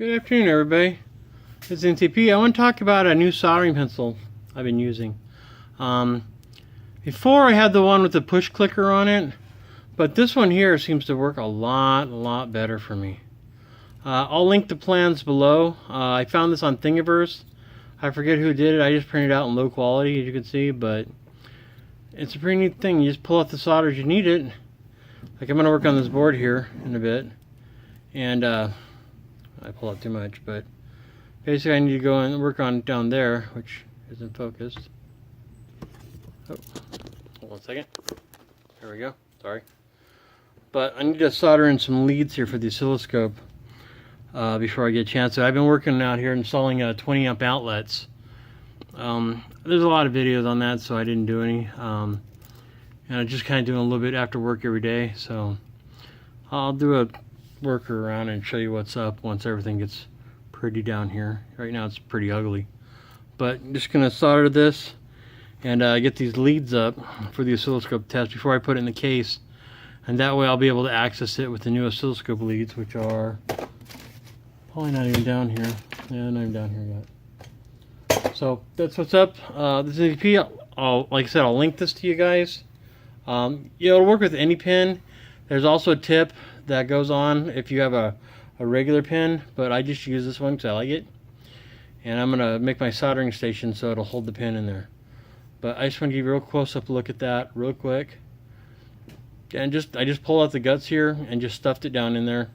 Good afternoon, everybody. It's NTP. I want to talk about a new soldering pencil I've been using. Before I had the one with the push clicker on it, but this one here seems to work a lot better for me. I'll link the plans below. I found this on Thingivirse. I forget who did it. I just printed it out in low quality, as you can see, but it's a pretty neat thing. You just pull out the solder as you need it. Like I'm going to work on this board here in a bit, and I pull out too much, but basically I need to go and work on down there, which isn't focused. Oh, hold on a second. There we go. Sorry. But I need to solder in some leads here for the oscilloscope before I get a chance. So I've been working out here installing 20 amp outlets. There's a lot of videos on that, so I didn't do any. And I'm just kind of doing a little bit after work every day, so I'll do a worker around and show you what's up once everything gets pretty down here. Right now it's pretty ugly, but I'm just gonna solder this and get these leads up for the oscilloscope test before I put it in the case, and that way I'll be able to access it with the new oscilloscope leads, which are probably not even down here. Yeah, not even down here yet. So that's what's up. This is NTP. Like I said, I'll link this to you guys. Yeah, it'll work with any pin. There's also a tip that goes on if you have a regular pin, but I just use this one because I like it, and I'm gonna make my soldering station so it'll hold the pin in there. But I just want to give you a real close-up look at that real quick, and I just pulled out the guts here and just stuffed it down in there,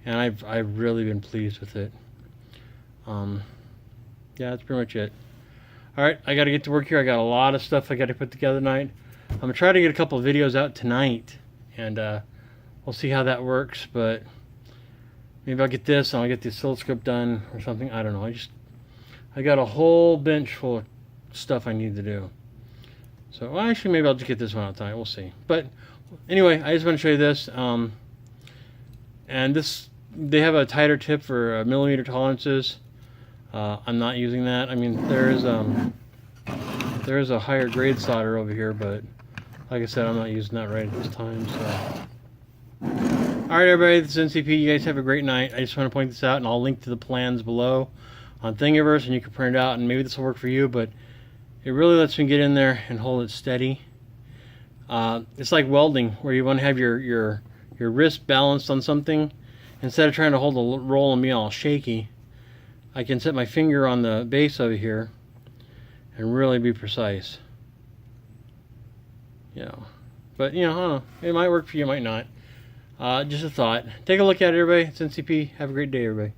and I've really been pleased with it. Yeah, that's pretty much it. Alright, I gotta get to work here. I got a lot of stuff I gotta put together tonight. I'm gonna try to get a couple of videos out tonight, and we'll see how that works, but maybe I'll get this and I'll get the oscilloscope done or something. I don't know. I got a whole bench full of stuff I need to do. So, well, actually, maybe I'll just get this one out tonight. We'll see. But anyway, I just want to show you this. And this, they have a tighter tip for millimeter tolerances. I'm not using that. I mean, there is a higher grade solder over here, but like I said, I'm not using that right at this time. So. Alright everybody, this is NCP. You guys have a great night. I just want to point this out, and I'll link to the plans below on Thingiverse, and you can print it out, and maybe this will work for you, but it really lets me get in there and hold it steady. It's like welding, where you want to have your wrist balanced on something. Instead of trying to hold the roll and be all shaky, I can set my finger on the base over here and really be precise. You know, but you know, I don't know. It might work for you, it might not. Just a thought. Take a look at it, everybody. It's NCP. Have a great day, everybody.